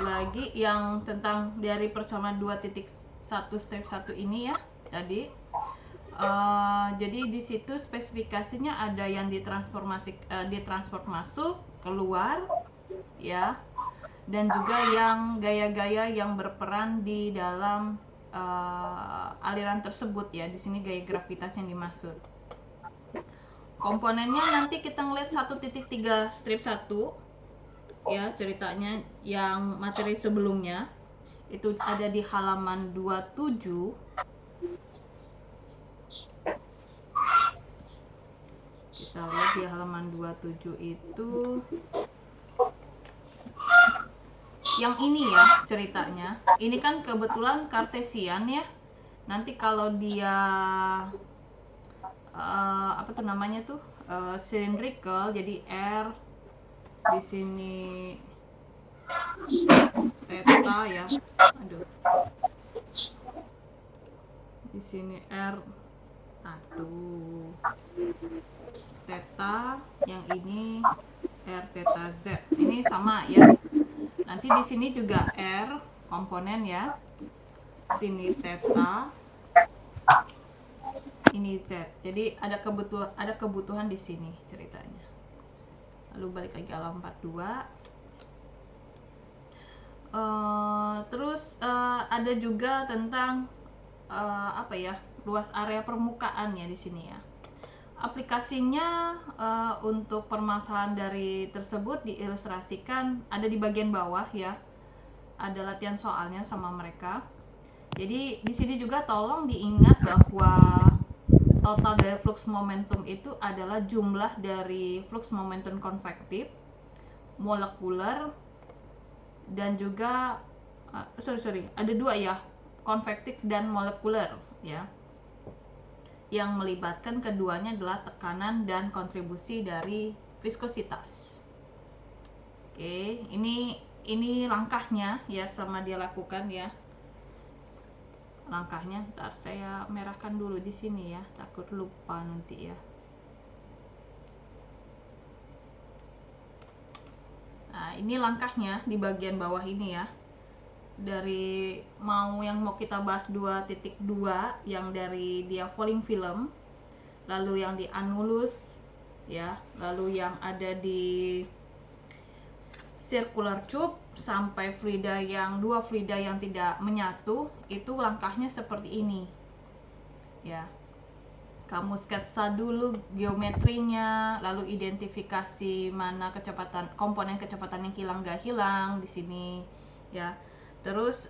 lagi yang tentang dari persamaan 2.1 strip 1 ini ya tadi. Jadi di situ spesifikasinya ada yang ditransfer masuk, keluar, ya, dan juga yang gaya-gaya yang berperan di dalam aliran tersebut ya. Di sini gaya gravitas yang dimaksud. Komponennya nanti kita ngeliat 1.3 strip 1 ya, ceritanya yang materi sebelumnya itu ada di halaman 27. Kita lihat di halaman 27 itu yang ini ya ceritanya. Ini kan kebetulan kartesian ya. Nanti kalau dia apa tuh namanya tuh cylindrical, jadi R di sini theta ya. Aduh. Di sini R. Aduh. Theta, yang ini R theta Z. Ini sama ya. Nanti di sini juga R komponen ya. Sini theta. Ini Z. Jadi ada kebutuhan di sini ceritanya. Lalu balik lagi ke halaman 42. Terus ada juga tentang apa ya, luas area permukaan ya di sini ya. Aplikasinya untuk permasalahan dari tersebut diilustrasikan ada di bagian bawah ya. Ada latihan soalnya sama mereka. Jadi di sini juga tolong diingat bahwa total dari flux momentum itu adalah jumlah dari flux momentum konvektif, molekuler, dan juga ada dua ya, konvektif dan molekuler ya. Yang melibatkan keduanya adalah tekanan dan kontribusi dari viskositas. Oke, ini langkahnya ya, sama dia lakukan ya. Langkahnya, ntar saya merahkan dulu di sini ya, takut lupa nanti ya. Nah, ini langkahnya di bagian bawah ini ya. Dari yang mau kita bahas 2.2 yang dari dia falling film, lalu yang di annulus ya, lalu yang ada di circular tube, sampai fluida yang dua fluida yang tidak menyatu, itu langkahnya seperti ini ya. Kamu sketsa dulu geometrinya, lalu identifikasi mana komponen kecepatan yang hilang gak hilang di sini ya. Terus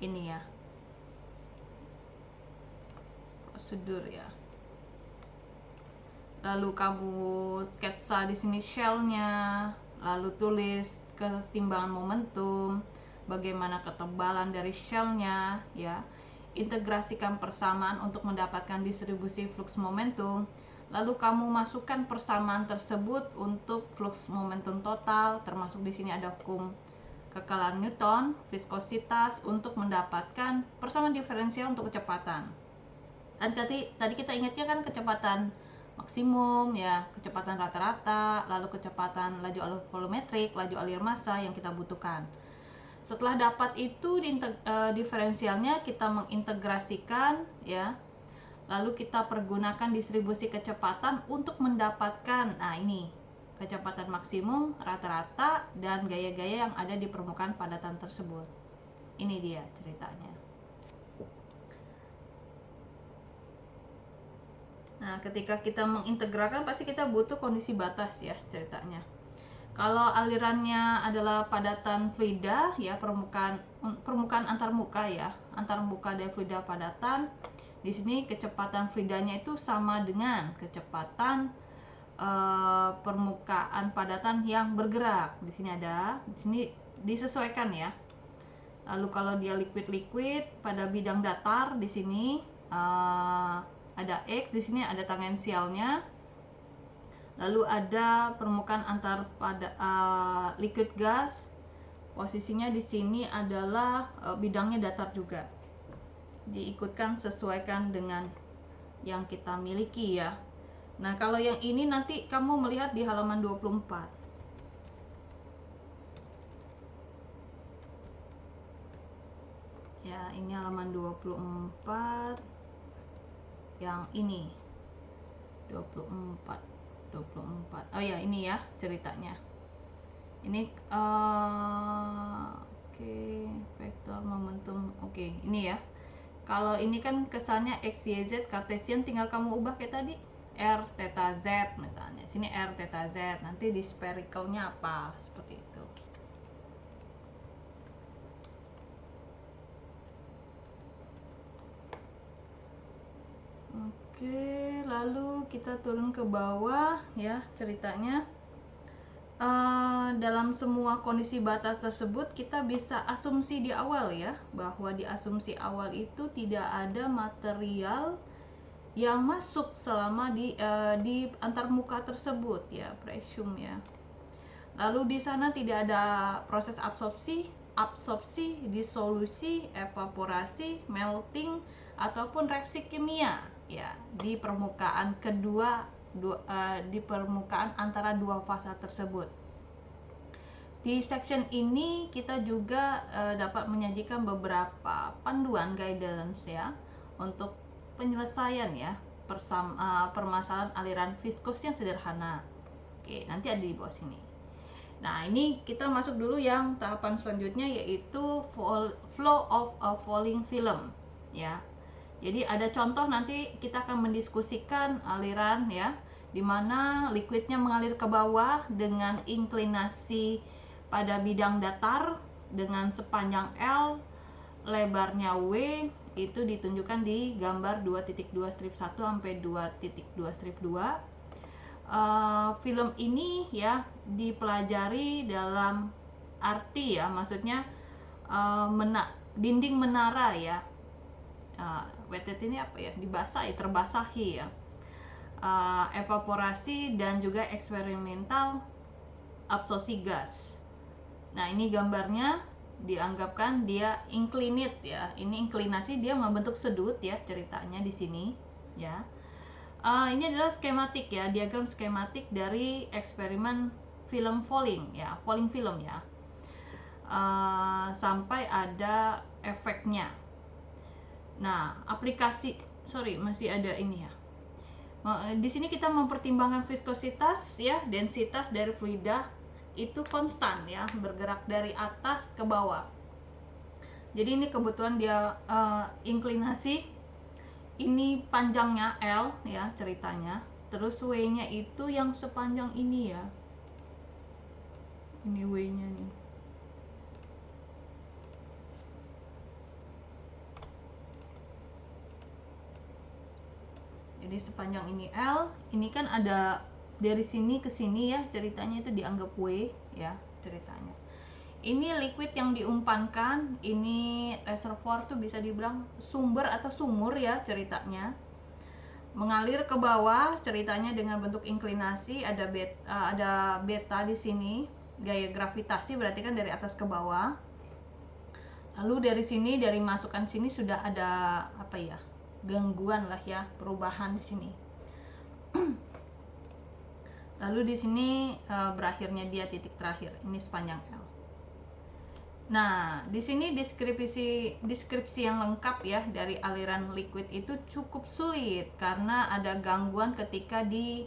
ini ya, prosedur ya. Lalu kamu sketsa di sini shellnya, lalu tulis kesetimbangan momentum, bagaimana ketebalan dari shellnya ya. Integrasikan persamaan untuk mendapatkan distribusi flux momentum. Lalu kamu masukkan persamaan tersebut untuk flux momentum total, termasuk di sini ada hukum kekalahan Newton, viskositas, untuk mendapatkan persamaan diferensial untuk kecepatan. Dan tadi kita ingatnya kan kecepatan maksimum ya, kecepatan rata-rata, lalu kecepatan laju alur volumetrik, laju alir massa yang kita butuhkan. Setelah dapat itu diferensialnya kita mengintegrasikan ya. Lalu kita pergunakan distribusi kecepatan untuk mendapatkan ini kecepatan maksimum, rata-rata, dan gaya-gaya yang ada di permukaan padatan tersebut. Ini dia ceritanya. Nah, ketika kita mengintegralkan pasti kita butuh kondisi batas ya ceritanya. Kalau alirannya adalah padatan fluida ya, permukaan antarmuka ya, antarmuka dari fluida padatan. Di sini kecepatan fluidanya itu sama dengan kecepatan permukaan padatan yang bergerak. Di sini di sini disesuaikan ya. Lalu kalau dia liquid pada bidang datar, di sini ada X, di sini ada tangensialnya. Lalu ada permukaan antar liquid gas. Posisinya di sini adalah bidangnya datar juga. Diikutkan sesuaikan dengan yang kita miliki ya. Nah, kalau yang ini nanti kamu melihat di halaman 24. ya. Ini halaman 24 yang ini 24. Oh ya, ini ya ceritanya. Ini oke, vektor momentum. Oke, ini ya. Kalau ini kan kesannya x, y, z Cartesian, tinggal kamu ubah kayak tadi, r, theta, z misalnya. Sini r, theta, z. Nanti di sphericalnya apa? Seperti itu. Oke, lalu kita turun ke bawah ya ceritanya. Dalam semua kondisi batas tersebut kita bisa asumsi di awal ya, bahwa di asumsi awal itu tidak ada material yang masuk selama di antarmuka tersebut ya, presume ya. Lalu di sana tidak ada proses absorpsi, disolusi, evaporasi, melting ataupun reaksi kimia ya di permukaan di permukaan antara dua fasa tersebut. Di section ini kita juga dapat menyajikan beberapa panduan guidance ya untuk penyelesaian ya permasalahan aliran viskos yang sederhana. Oke, nanti ada di bawah sini. Nah, ini kita masuk dulu yang tahapan selanjutnya, yaitu flow of a falling film ya. Jadi ada contoh, nanti kita akan mendiskusikan aliran ya, dimana liquidnya mengalir ke bawah dengan inklinasi pada bidang datar dengan sepanjang L, lebarnya W, itu ditunjukkan di gambar 2.2 strip 1 sampai 2.2 strip 2. Film ini ya dipelajari dalam arti ya, maksudnya dinding menara ya. WTT ini apa ya, dibasahi, terbasahi ya, evaporasi dan juga eksperimental absorpsi gas. Nah, ini gambarnya dianggapkan dia inclinate ya, ini inklinasi, dia membentuk sedut ya ceritanya di sini ya. Ini adalah skematik ya, diagram skematik dari eksperimen film falling ya, falling film ya, sampai ada efeknya. Nah, masih ada ini ya. Di sini kita mempertimbangkan viskositas ya, densitas dari fluida itu konstan ya, bergerak dari atas ke bawah. Jadi ini kebetulan dia inklinasi, ini panjangnya L ya ceritanya, terus W-nya itu yang sepanjang ini ya. Ini W-nya nih. Jadi sepanjang ini L, ini kan ada dari sini ke sini ya ceritanya, itu dianggap W ya ceritanya. Ini liquid yang diumpankan, ini reservoir tuh bisa dibilang sumber atau sumur ya ceritanya. Mengalir ke bawah ceritanya dengan bentuk inklinasi, ada beta di sini, gaya gravitasi berarti kan dari atas ke bawah. Lalu dari sini, dari masukan sini sudah ada apa ya, gangguan lah ya, perubahan di sini. Lalu di sini berakhirnya dia titik terakhir, ini sepanjang L. Nah, di sini deskripsi yang lengkap ya dari aliran liquid itu cukup sulit karena ada gangguan ketika di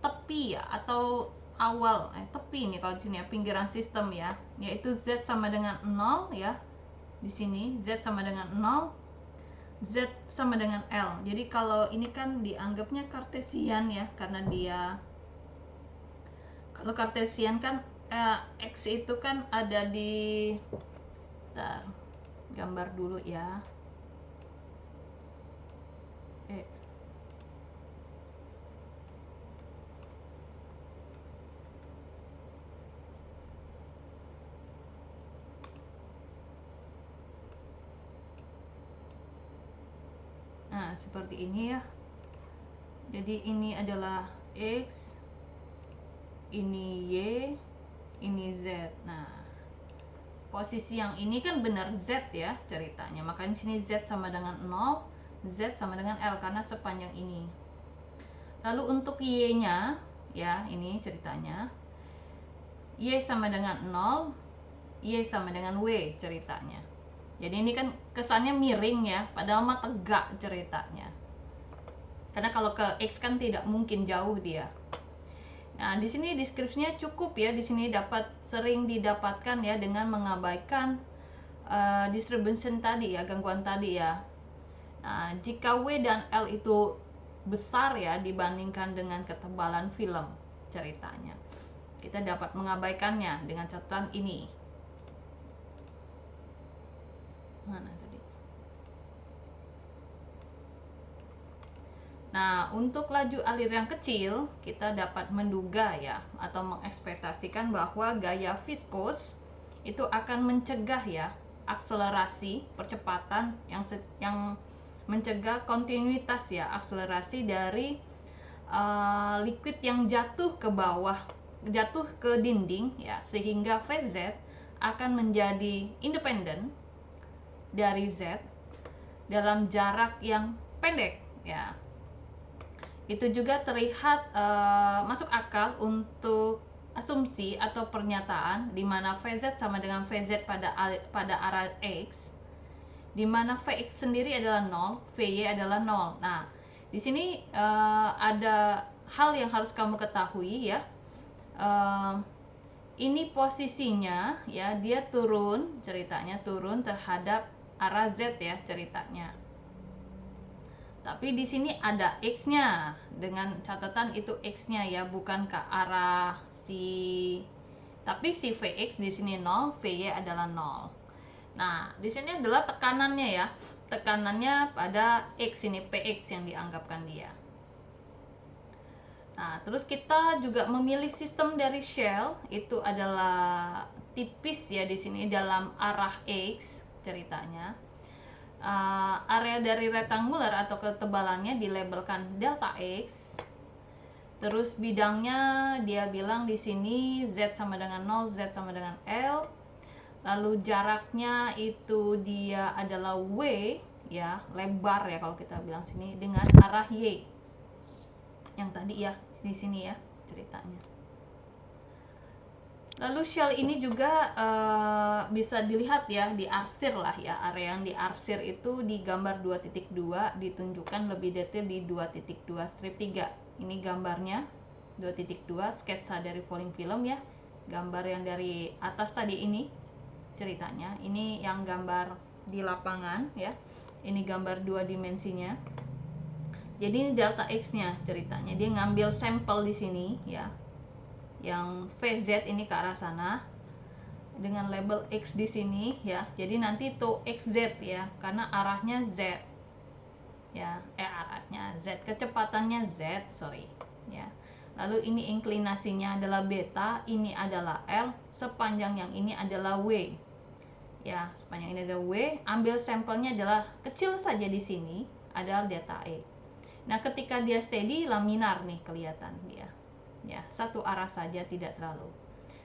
tepi ya, atau awal tepi ini kalau di sini ya, pinggiran sistem ya, yaitu Z sama dengan 0 ya. Di sini Z sama dengan 0, Z sama dengan L. Jadi kalau ini kan dianggapnya Cartesian ya, karena dia, kalau Cartesian kan X itu kan ada di, bentar, gambar dulu ya. Nah, seperti ini ya. Jadi ini adalah X, ini Y, ini Z. Nah, posisi yang ini kan benar Z ya ceritanya, makanya sini Z sama dengan 0, Z sama dengan L karena sepanjang ini. Lalu untuk Y nya ya, ini ceritanya Y sama dengan 0, Y sama dengan W ceritanya Jadi ini kan kesannya miring ya, padahal mah tegak ceritanya. Karena kalau ke X kan tidak mungkin jauh dia. Nah, di sini deskripsinya cukup ya. Di sini sering didapatkan ya dengan mengabaikan distribution tadi ya, gangguan tadi ya. Nah, jika W dan L itu besar ya dibandingkan dengan ketebalan film ceritanya, kita dapat mengabaikannya dengan catatan ini. Mana tadi? Nah, untuk laju alir yang kecil, kita dapat menduga ya atau mengekspektasikan bahwa gaya viskos itu akan mencegah ya akselerasi percepatan yang mencegah kontinuitas ya akselerasi dari liquid yang jatuh ke bawah, jatuh ke dinding ya, sehingga VZ akan menjadi independen dari Z dalam jarak yang pendek ya. Itu juga terlihat masuk akal untuk asumsi atau pernyataan di mana VZ sama dengan VZ pada arah X, di mana Vx sendiri adalah 0, Vy adalah 0. Nah, di sini ada hal yang harus kamu ketahui ya. Ini posisinya ya, dia turun, ceritanya turun terhadap arah Z ya ceritanya. Tapi di sini ada X-nya, dengan catatan itu X-nya ya, bukan ke arah tapi si Vx di sini 0, Vy adalah 0. Nah, di sini adalah tekanannya ya. Tekanannya pada X ini, Px yang dianggapkan dia. Nah, terus kita juga memilih sistem dari shell, itu adalah tipis ya di sini dalam arah X ceritanya. Area dari rektangular atau ketebalannya dilabelkan delta X. Terus bidangnya dia bilang di sini Z sama dengan 0, Z sama dengan L. Lalu jaraknya itu dia adalah W ya, lebar ya kalau kita bilang sini, dengan arah Y. Yang tadi ya, di sini ya ceritanya. Lalu shell ini juga bisa dilihat ya, diarsir lah ya. Area yang diarsir itu di gambar 2.2 ditunjukkan lebih detail di 2.2 strip 3. Ini gambarnya 2.2 sketsa dari falling film ya. Gambar yang dari atas tadi ini ceritanya. Ini yang gambar di lapangan ya. Ini gambar 2 dimensinya. Jadi ini delta X-nya ceritanya. Dia ngambil sampel di sini ya, yang VZ ini ke arah sana dengan label X di sini ya. Jadi nanti itu XZ ya, karena arahnya Z ya, arahnya Z, kecepatannya Z, sorry ya. Lalu ini inklinasinya adalah beta, ini adalah L, sepanjang yang ini adalah W ya, sepanjang ini adalah W. Ambil sampelnya adalah kecil saja di sini, adalah delta E. Nah, ketika dia steady, laminar nih kelihatan dia ya, satu arah saja, tidak terlalu.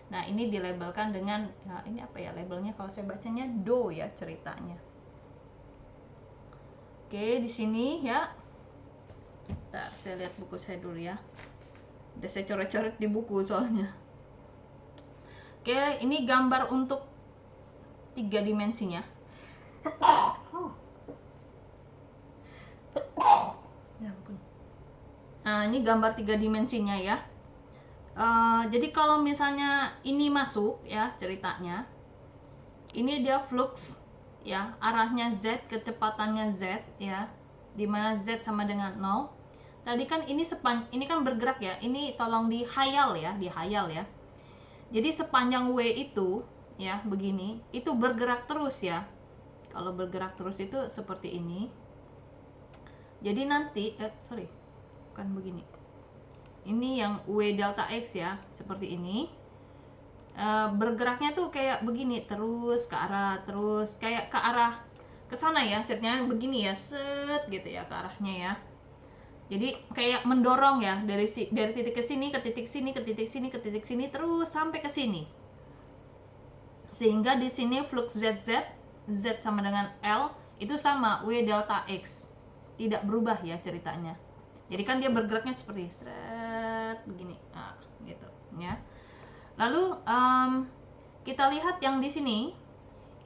Nah, ini dilabelkan dengan ini apa ya labelnya, kalau saya bacanya do ya ceritanya. Oke, di sini ya. Bentar, saya lihat buku saya dulu ya. Udah saya coret-coret di buku soalnya. Oke, ini gambar untuk 3 dimensinya. Ya ampun. Nah, ini gambar 3 dimensinya ya. Jadi kalau misalnya ini masuk ya ceritanya, ini dia flux ya, arahnya Z, kecepatannya Z ya, dimana Z sama dengan 0. Tadi kan ini kan bergerak ya, ini tolong dihayal ya, jadi sepanjang W itu ya begini, itu bergerak terus ya. Kalau bergerak terus itu seperti ini. Jadi nanti bukan begini, ini yang W delta X ya, seperti ini. Bergeraknya tuh kayak begini, terus ke arah, terus kayak ke arah ke sana ya, setnya begini ya, set gitu ya ke arahnya ya. Jadi kayak mendorong ya, dari titik ke sini, ke titik sini, ke titik sini, ke titik sini, terus sampai ke sini. Sehingga di sini flux ZZ, Z sama dengan L itu sama W delta X, tidak berubah ya ceritanya. Jadi kan dia bergeraknya seperti seret begini, gitu ya. Lalu kita lihat yang di sini,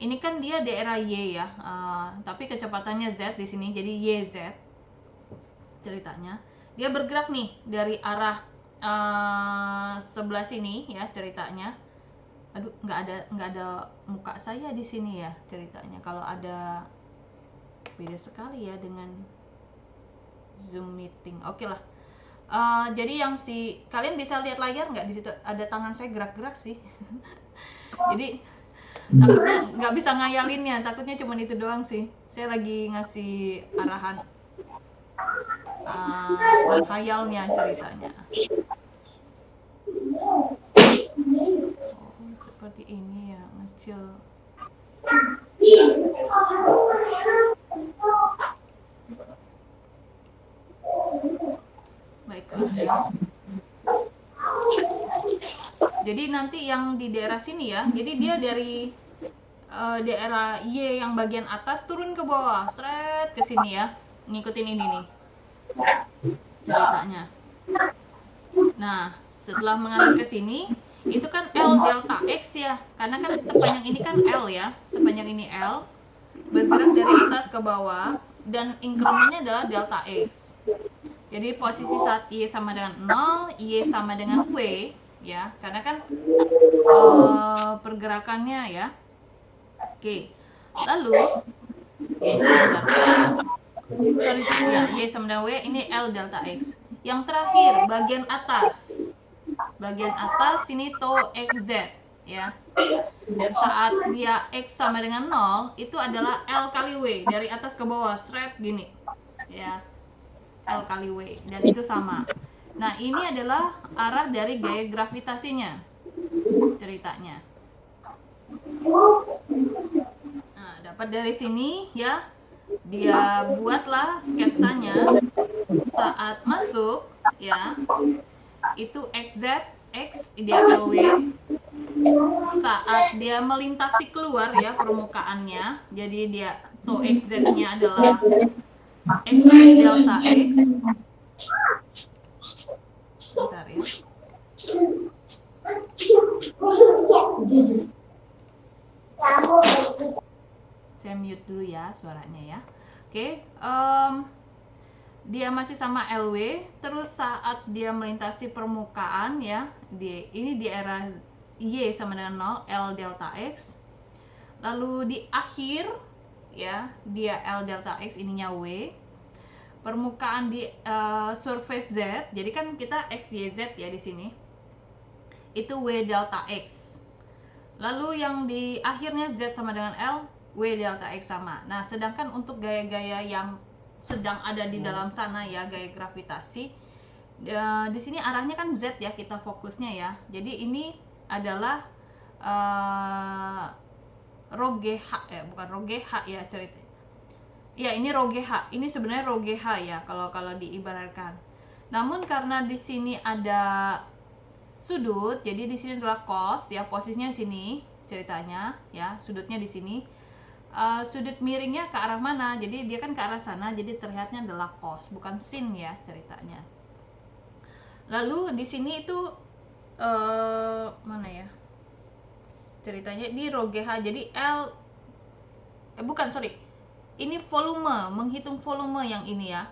ini kan dia daerah Y ya, tapi kecepatannya Z di sini, jadi YZ ceritanya. Dia bergerak nih dari arah sebelah sini ya ceritanya. Aduh, nggak ada muka saya di sini ya ceritanya. Kalau ada, beda sekali ya dengan Zoom meeting. Oke lah. Jadi yang kalian bisa lihat layar nggak, di situ ada tangan saya gerak-gerak sih. Jadi takutnya nggak bisa ngayalinnya, takutnya cuma itu doang sih. Saya lagi ngasih arahan khayalnya ceritanya. Oh, seperti ini ya, ngecil. Baiklah ya. Jadi nanti yang di daerah sini ya, jadi dia dari daerah Y yang bagian atas turun ke bawah, seret ke sini ya, ngikutin ini nih ceritanya. Nah, setelah mengalir ke sini, itu kan L delta X ya, karena kan sepanjang ini kan L ya, sepanjang ini L, bergerak dari atas ke bawah, dan incrementnya adalah delta X. Jadi posisi saat Y sama dengan 0, Y sama dengan W ya, karena kan pergerakannya ya. Oke, lalu sorry ya, Y sama dengan W, ini L delta X. Yang terakhir bagian atas ini tau XZ ya. Saat dia X sama dengan 0, itu adalah L kali W, dari atas ke bawah seret gini ya, L kali W, dan itu sama. Nah, ini adalah arah dari gaya gravitasinya ceritanya. Nah, dapat dari sini ya, dia buatlah sketsanya saat masuk ya, itu XZ, X dia LW. Saat dia melintasi keluar ya permukaannya, jadi dia to XZ nya adalah X delta X. Bentar ya, saya mute dulu ya suaranya ya. Oke, dia masih sama LW, terus saat dia melintasi permukaan ya, ini di era Y sama dengan 0, L delta X. Lalu di akhir ya, dia L delta X, ininya W. Permukaan di surface Z, jadi kan kita X, Y, Z ya di sini. Itu W delta X. Lalu yang di akhirnya Z sama dengan L, W delta X sama. Nah, sedangkan untuk gaya-gaya yang sedang ada di dalam sana ya, gaya gravitasi, di sini arahnya kan Z ya, kita fokusnya ya. Jadi ini adalah rho GH ya, bukan rho GH ya cerita. Ya, ini rho GH. Ini sebenarnya rho GH ya kalau diibaratkan. Namun karena di sini ada sudut, jadi di sini adalah cos ya, posisinya sini ceritanya ya, sudutnya di sini. Sudut miringnya ke arah mana, jadi dia kan ke arah sana, jadi terlihatnya adalah cos, bukan sin ya ceritanya. Lalu di sini itu mana ya ceritanya, di rho GH, jadi L bukan, sorry, ini volume, menghitung volume yang ini ya,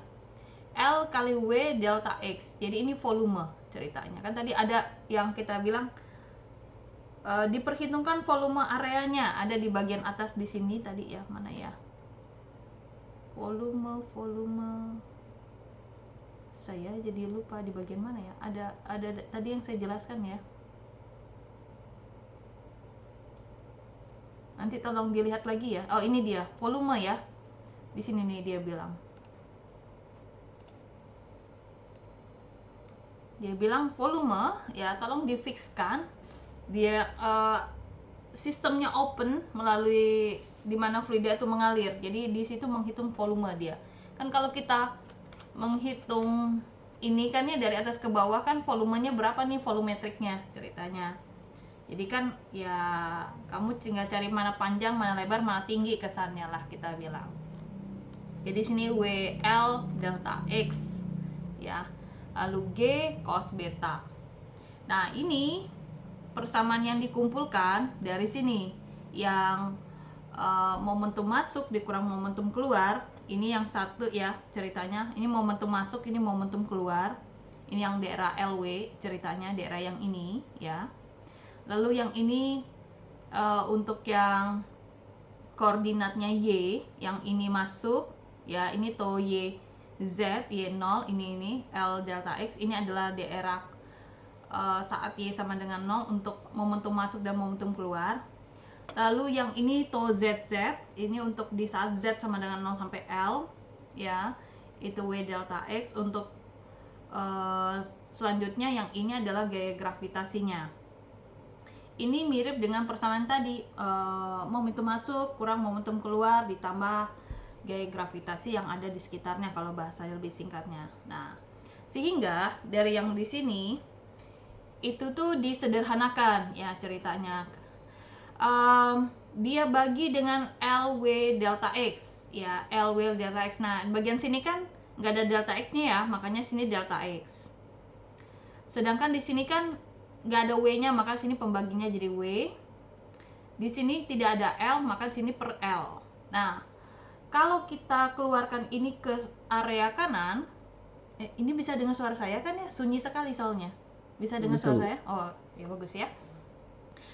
L kali W delta X, jadi ini volume ceritanya. Kan tadi ada yang kita bilang diperhitungkan volume areanya, ada di bagian atas di sini tadi ya, mana ya, volume saya jadi lupa di bagian mana ya, ada tadi yang saya jelaskan ya, nanti tolong dilihat lagi ya. Oh, ini dia volume ya, di sini nih dia bilang volume ya, tolong difikskan. Dia sistemnya open melalui dimana fluida itu mengalir, jadi di situ menghitung volume dia. Kan kalau kita menghitung ini kan ya dari atas ke bawah, kan volumenya berapa nih, volumetriknya ceritanya. Jadi kan ya kamu tinggal cari mana panjang, mana lebar, mana tinggi kesannya lah kita bilang. Jadi sini WL delta X ya, lalu G cos beta. Nah, ini persamaan yang dikumpulkan dari sini, yang momentum masuk dikurang momentum keluar. Ini yang satu ya ceritanya, ini momentum masuk, ini momentum keluar. Ini yang daerah LW ceritanya, daerah yang ini ya. Lalu yang ini untuk yang koordinatnya Y, yang ini masuk ya, ini to Y Z, Y0, ini L delta X, ini adalah daerah saat Y sama dengan 0 untuk momentum masuk dan momentum keluar. Lalu yang ini to ZZ, ini untuk di saat Z sama dengan 0 sampai L ya, itu W delta X. Untuk selanjutnya yang ini adalah gaya gravitasinya. Ini mirip dengan persamaan tadi, momentum masuk kurang momentum keluar ditambah gaya gravitasi yang ada di sekitarnya kalau bahasa lebih singkatnya. Nah, sehingga dari yang di sini itu tuh disederhanakan ya ceritanya. Dia bagi dengan LW delta X ya, LW delta X. Nah, bagian sini kan nggak ada delta X nya ya, makanya sini delta X. Sedangkan di sini kan nggak ada W nya, maka sini pembaginya jadi W. Di sini tidak ada L, maka sini per L. Nah, kalau kita keluarkan ini ke area kanan, ini bisa dengar suara saya kan ya? Sunyi sekali soalnya. Bisa dengar suara saya? Oh, ya bagus ya.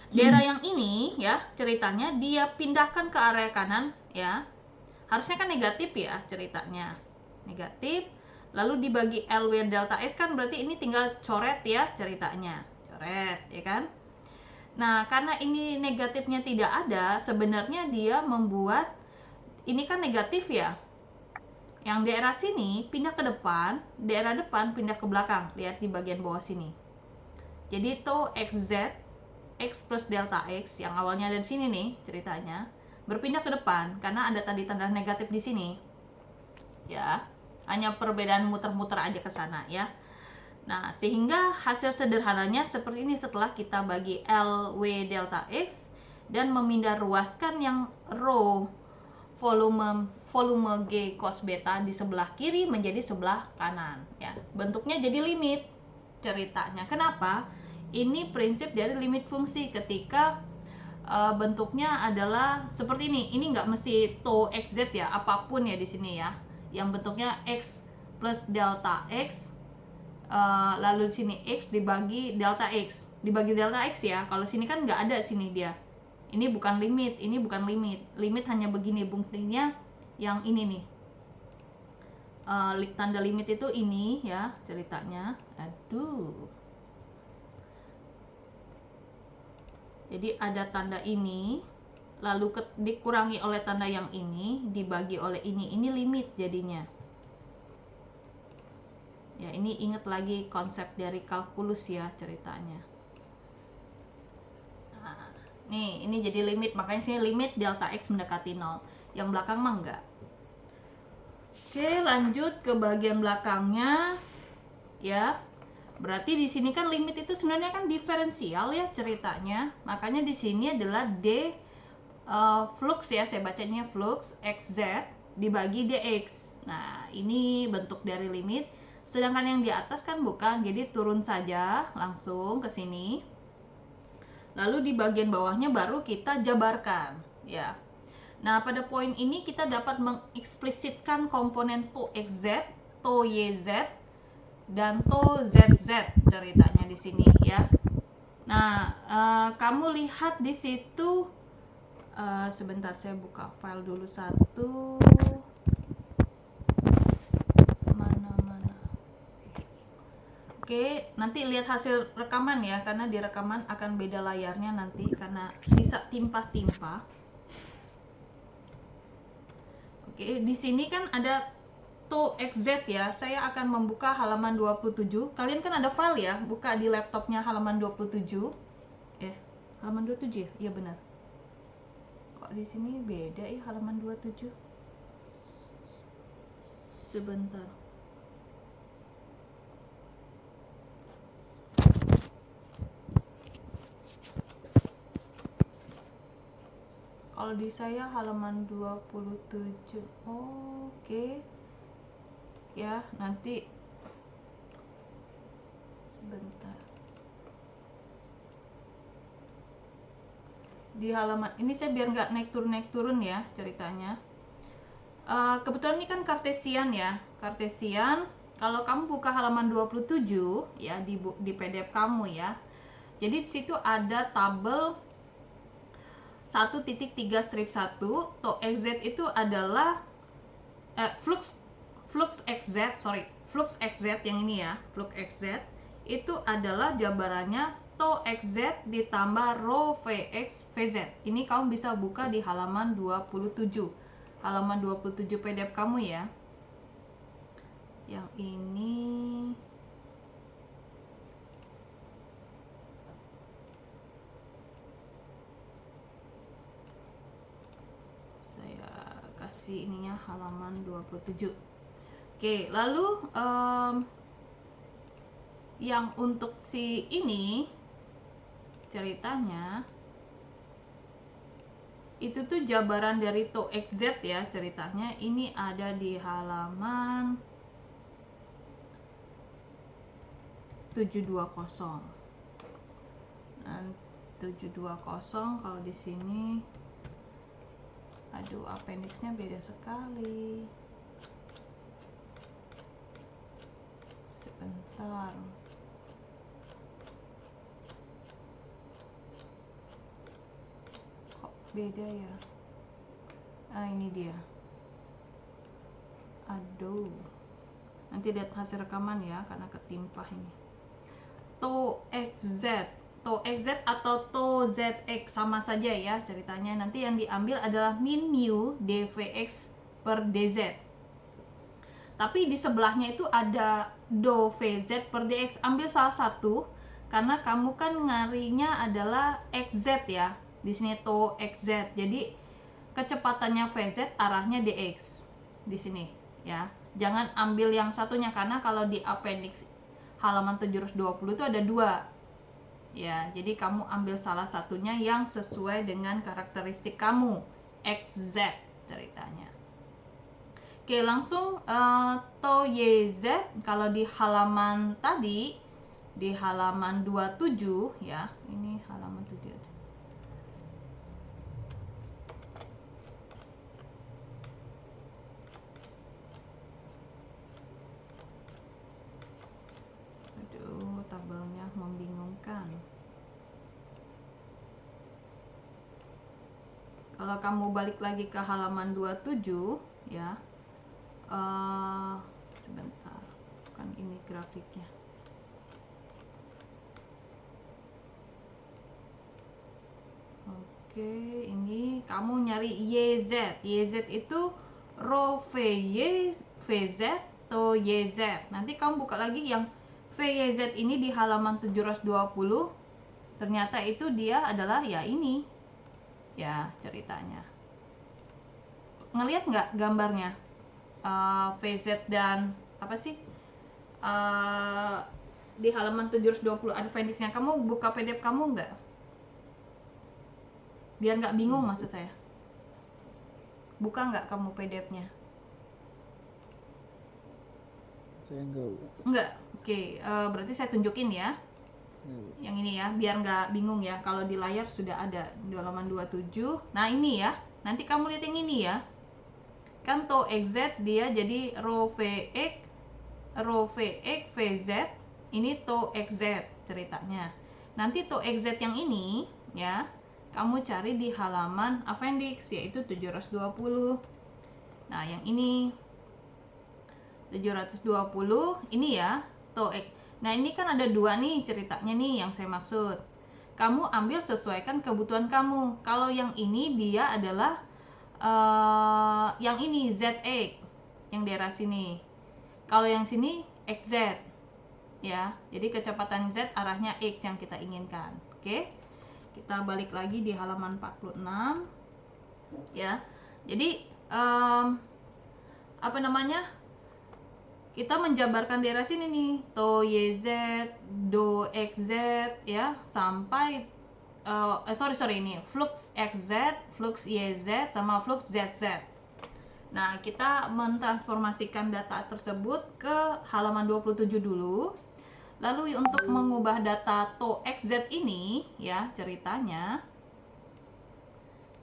Daerah yang ini ya ceritanya dia pindahkan ke area kanan ya. Harusnya kan negatif ya ceritanya. Negatif. Lalu dibagi LW delta S kan berarti ini tinggal coret ya ceritanya. Coret ya kan. Nah, karena ini negatifnya tidak ada, sebenarnya dia membuat ini kan negatif ya. Yang daerah sini pindah ke depan, daerah depan pindah ke belakang. Lihat di bagian bawah sini. Jadi itu XZ, X plus delta X yang awalnya ada di sini nih ceritanya, berpindah ke depan karena ada tadi tanda negatif di sini. Ya, hanya perbedaan muter-muter aja ke sana ya. Nah, sehingga hasil sederhananya seperti ini setelah kita bagi LW delta X dan memindah ruaskan yang rho volume G cos beta di sebelah kiri menjadi sebelah kanan ya. Bentuknya jadi limit ceritanya. Kenapa? Ini prinsip dari limit fungsi ketika bentuknya adalah seperti ini. Ini nggak mesti to xz ya, apapun ya di sini ya. Yang bentuknya x plus delta x, lalu di sini x dibagi delta x, ya. Kalau sini kan nggak ada sini dia. Ini bukan limit, ini bukan limit. Limit hanya begini buktinya yang ini nih. Tanda limit itu ini ya ceritanya. Aduh. Jadi ada tanda ini, lalu dikurangi oleh tanda yang ini, dibagi oleh ini limit jadinya. Ya, ini ingat lagi konsep dari kalkulus ya ceritanya. Nah, nih, ini jadi limit, makanya sini limit delta X mendekati 0. Yang belakang mah enggak. Oke, lanjut ke bagian belakangnya. Ya. Berarti di sini kan limit itu sebenarnya kan diferensial ya ceritanya. Makanya di sini adalah D flux ya, saya bacanya flux XZ dibagi DX. Nah, ini bentuk dari limit. Sedangkan yang di atas kan bukan, jadi turun saja langsung ke sini. Lalu di bagian bawahnya baru kita jabarkan ya. Nah, pada poin ini kita dapat mengeksplisitkan komponen to XZ, to YZ, dan to ZZ ceritanya di sini ya. Nah, kamu lihat di situ, sebentar saya buka file dulu satu. Mana. Oke, nanti lihat hasil rekaman ya, karena di rekaman akan beda layarnya nanti karena bisa timpah-timpah. Oke, di sini kan ada to XZ ya. Saya akan membuka halaman 27. Kalian kan ada file ya, buka di laptopnya halaman 27. Halaman 27 ya? Iya benar. Kok di sini beda ya halaman 27? Sebentar. Kalau di saya halaman 27. Oke. Ya, nanti sebentar. di halaman ini saya biar nggak naik turun ya ceritanya. Kebetulan ini kan Cartesian ya, Cartesian. Kalau kamu buka halaman 27 ya di PDF kamu ya. Jadi di situ ada tabel 1.3/1 to xz itu adalah flux xz yang ini ya, flux xz itu adalah jabarannya to xz ditambah rho vx vz. Ini kamu bisa buka di halaman 27. Halaman 27 PDF kamu ya. Yang ini saya kasih ininya halaman 27. Oke, lalu yang untuk si ini ceritanya itu tuh jabaran dari to xz ya ceritanya. Ini ada di halaman 720. Dan 720 kalau di sini, aduh appendixnya beda sekali. Sebentar. Beda ya. Ini dia. Aduh, nanti lihat hasil rekaman ya karena ketimpah ini. To xz atau to zx sama saja ya ceritanya. Nanti yang diambil adalah min mu dvx per dz. Tapi di sebelahnya itu ada do vz per dx. Ambil salah satu karena kamu kan ngarinya adalah xz ya. Di sini to xz, jadi kecepatannya vz arahnya dx di sini ya. Jangan ambil yang satunya karena kalau di appendix halaman 720 itu ada dua ya. Jadi kamu ambil salah satunya yang sesuai dengan karakteristik kamu, xz ceritanya. Oke, langsung to yz kalau di halaman tadi di halaman 27 ya. Ini halaman 7. Tabelnya membingungkan. Kalau kamu balik lagi ke halaman 27 ya, sebentar, kan ini grafiknya. Oke, ini kamu nyari YZ. YZ itu rho VY VZ to YZ. Nanti kamu buka lagi yang VYZ ini di halaman 720. Ternyata itu dia adalah ya ini. Ya, ceritanya. Ngelihat nggak gambarnya? VZ dan apa sih? Di halaman 720 ada appendixnya. Kamu buka PDF kamu nggak? Biar nggak bingung maksud saya. Buka nggak kamu PDF-nya? Saya enggak. Oke, berarti saya tunjukin ya. Yang ini ya, biar nggak bingung ya. Kalau di layar sudah ada di halaman 27. Nah ini ya, nanti kamu lihat yang ini ya. Kan to xz dia jadi rho vx vz. Ini to xz ceritanya. Nanti to xz yang ini ya, kamu cari di halaman appendix yaitu 720. Nah yang ini 720 ini ya to x. Nah ini kan ada dua nih ceritanya nih yang saya maksud. Kamu ambil sesuaikan kebutuhan kamu. Kalau yang ini dia adalah yang ini ZX yang daerah sini. Kalau yang sini XZ ya. Jadi kecepatan Z arahnya X yang kita inginkan. Oke. Kita balik lagi di halaman 46 ya. Jadi apa namanya? Kita menjabarkan daerah sini nih, to YZ, do XZ ya, sampai ini flux XZ, flux YZ sama flux ZZ. Nah, kita mentransformasikan data tersebut ke halaman 27 dulu. Lalu untuk mengubah data to XZ ini ya, ceritanya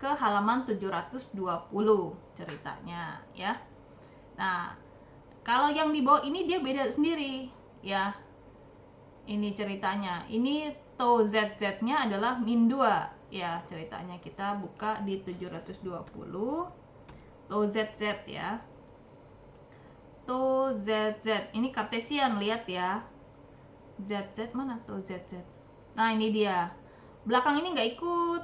ke halaman 720 ceritanya ya. Nah, kalau yang di bawah ini dia beda sendiri ya. Ini ceritanya. Ini tau ZZ-nya adalah min 2 ya ceritanya. Kita buka di 720 tau ZZ ya. Tau ZZ ini kartesian, lihat ya. ZZ mana tau ZZ? Nah, ini dia. Belakang ini nggak ikut.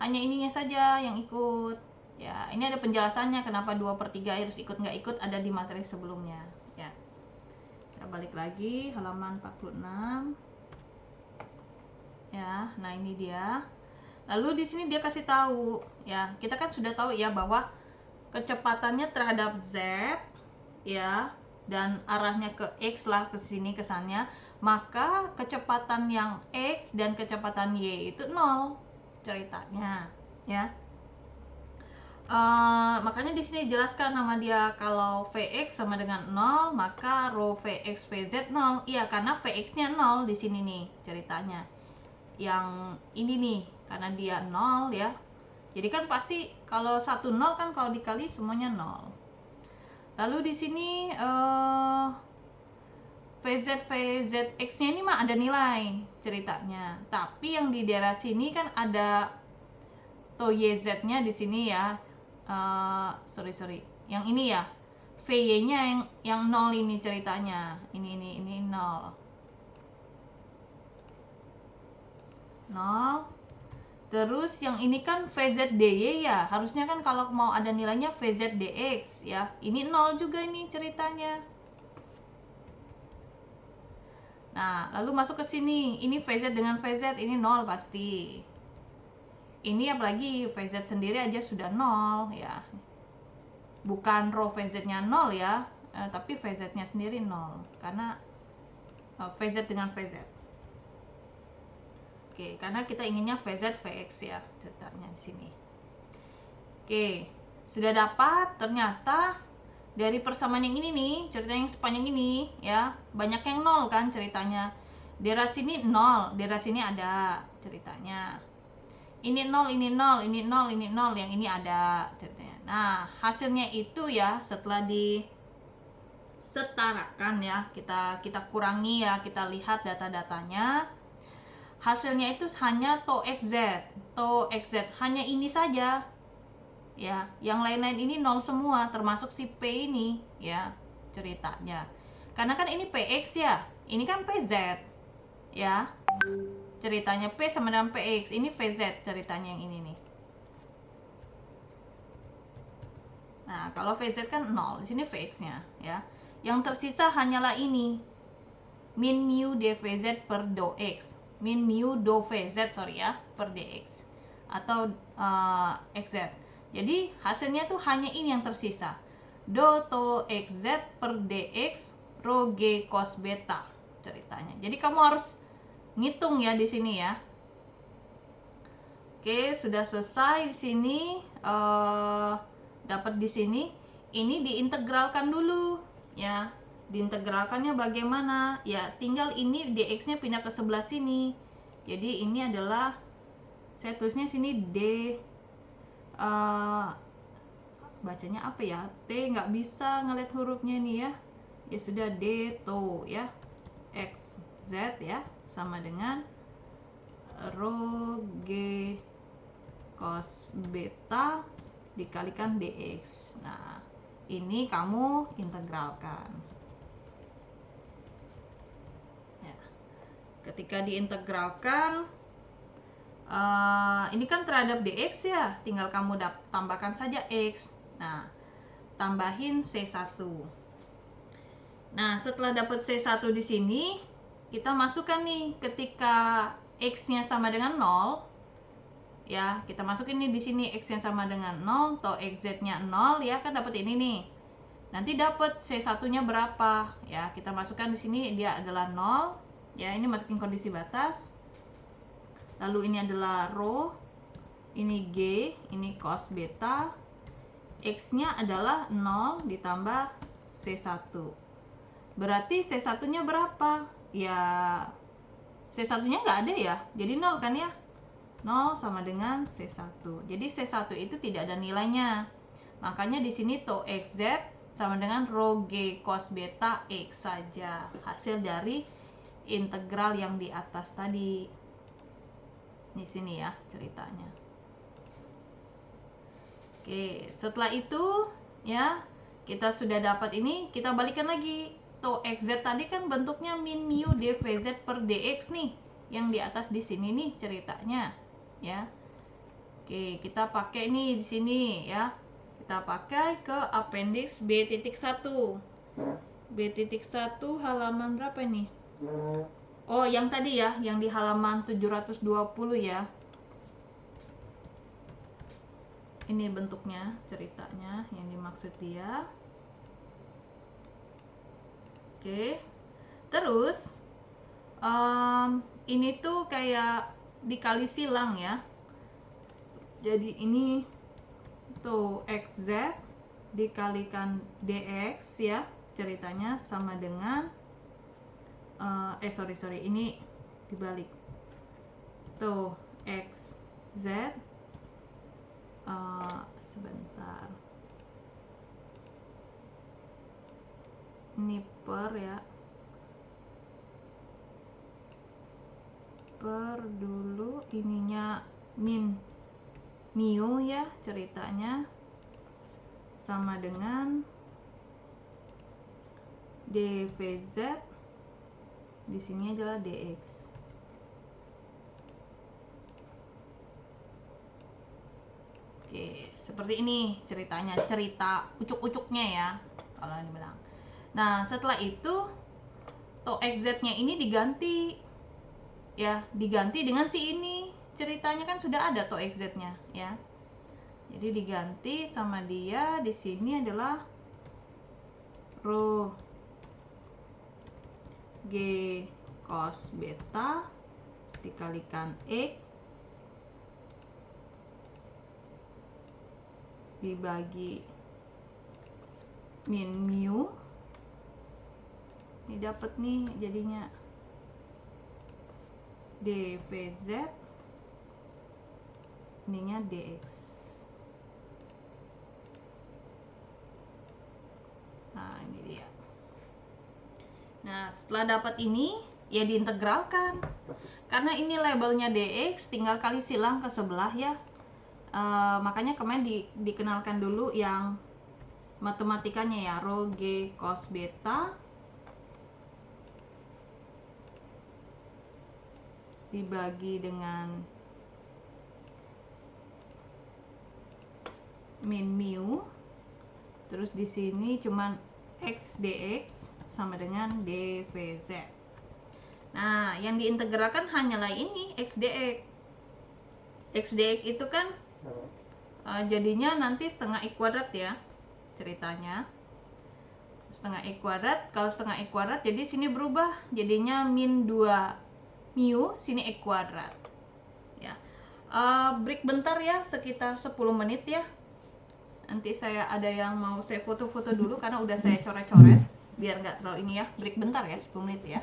Hanya ininya saja yang ikut. Ya, ini ada penjelasannya kenapa 2/3 harus ikut nggak ikut, ada di materi sebelumnya. Ya. Kita balik lagi halaman 46. Ya, nah ini dia. Lalu di sini dia kasih tahu, ya, kita kan sudah tahu ya bahwa kecepatannya terhadap Z ya dan arahnya ke X lah, ke sini kesannya, maka kecepatan yang X dan kecepatan Y itu 0 ceritanya ya. Makanya di sini jelaskan sama dia kalau Vx sama dengan 0 maka rho Vx Vz 0. Iya, karena Vx-nya 0 di sini nih ceritanya. Yang ini nih karena dia 0 ya. Jadi kan pasti kalau 1 0 kan kalau dikali semuanya 0. Lalu di sini Vz Vzx-nya ini mah ada nilai ceritanya. Tapi yang di daerah sini kan ada tau YZ-nya di sini ya. Sorry yang ini ya, VY nya yang 0 ini ceritanya, ini 0 terus yang ini kan VZDY ya, harusnya kan kalau mau ada nilainya VZDX ya, ini 0 juga ini ceritanya. Nah, lalu masuk ke sini, ini VZ dengan VZ ini 0 pasti. Ini apalagi VZ sendiri aja sudah 0 ya. Bukan rho VZ-nya 0 ya, tapi VZ-nya sendiri 0 karena VZ dengan VZ. Oke, karena kita inginnya VZ Vx ya ceritanya di sini. Oke, sudah dapat. Ternyata dari persamaan yang ini nih, cerita yang sepanjang ini ya, banyak yang 0 kan ceritanya. Daerah sini 0, daerah sini ada ceritanya. Ini 0, ini 0, ini 0, ini 0, yang ini ada ceritanya. Nah, hasilnya itu ya setelah disetarakan ya, kita kurangi ya, kita lihat data-datanya. Hasilnya itu hanya tau XZ hanya ini saja. Ya, yang lain-lain ini 0 semua, termasuk si P ini ya ceritanya. Karena kan ini PX ya, ini kan PZ ya. Ceritanya P sama dengan PX, ini VZ ceritanya yang ini nih. Nah, kalau VZ kan 0, di sini VX-nya ya. Yang tersisa hanyalah ini. Min mu dVz per do X. Min mu do VZ ya, per dx atau XZ. Jadi hasilnya tuh hanya ini yang tersisa. Do to XZ per dx rho G cos beta ceritanya. Jadi kamu harus ngitung ya di sini ya. Oke, sudah selesai di sini. Dapat di sini. Ini diintegralkan dulu ya. Diintegralkannya bagaimana? Ya, tinggal ini dx-nya pindah ke sebelah sini. Jadi ini adalah, saya tulisnya sini d, bacanya apa ya? T nggak bisa ngeliat hurufnya nih ya. Ya sudah, d to ya. X z ya sama dengan rho G cos beta dikalikan dx. Nah, ini kamu integralkan ya. Ketika diintegralkan, ini kan terhadap dx ya, tinggal kamu tambahkan saja x. Nah, tambahin C1. Nah, setelah dapat C1 di sini, kita masukkan nih ketika X-nya sama dengan 0. Ya, kita masukin nih di sini X-nya sama dengan 0 atau XZ-nya 0 ya, kan dapat ini nih. Nanti dapat C1-nya berapa? Ya, kita masukkan di sini dia adalah 0. Ya, ini masukin kondisi batas. Lalu ini adalah rho, ini G, ini cos beta. X-nya adalah 0 ditambah C1. Berarti C1-nya berapa? Ya, C1-nya nggak ada ya, jadi 0 kan ya. 0 sama dengan C1. Jadi C1 itu tidak ada nilainya. Makanya di sini tau xz sama dengan rho G cos beta X saja. Hasil dari integral yang di atas tadi. Di sini ya ceritanya. Oke, setelah itu ya kita sudah dapat ini, kita balikan lagi. Tau xz tadi kan bentuknya min mu dvz per dx nih, yang di atas di sini nih ceritanya, ya. Oke, kita pakai nih di sini ya. Kita pakai ke appendix B.1. B.1 halaman berapa ini? Oh, yang tadi ya, yang di halaman 720 ya. Ini bentuknya, ceritanya yang dimaksud dia. Oke. Terus ini tuh kayak dikali silang ya. Jadi ini tuh xz dikalikan dx ya, ceritanya sama dengan sorry ini dibalik. Tuh xz sebentar, ini per ya, per dulu ininya min mu ya ceritanya sama dengan dvz, di sini adalah dx. Oke, seperti ini ceritanya, cerita ucuk-ucuknya ya kalau dibilang. Nah, setelah itu tau xz-nya ini diganti ya, diganti dengan si ini. Ceritanya kan sudah ada tau xz-nya ya. Jadi diganti sama dia, di sini adalah rho G cos beta dikalikan X dibagi min mu. Ini dapat nih jadinya dvz, ininya dx. Nah, ini dia. Nah, setelah dapat ini ya diintegralkan. Karena ini labelnya dx, tinggal kali silang ke sebelah ya. Makanya kemarin dikenalkan dulu yang matematikanya ya, rho G cos beta dibagi dengan min mu, terus di sini cuman x dx sama dengan dvz. Nah, yang diintegralkan hanyalah ini x dx. X dx itu kan jadinya nanti setengah i kuadrat ya ceritanya, setengah i kuadrat. Kalau setengah i kuadrat jadi sini berubah jadinya min 2 mu, sini i kuadrat ya. Break bentar ya, sekitar 10 menit ya. Nanti saya ada yang mau saya foto-foto dulu karena udah saya coret-coret biar nggak terlalu ini ya. Break bentar ya, 10 menit ya.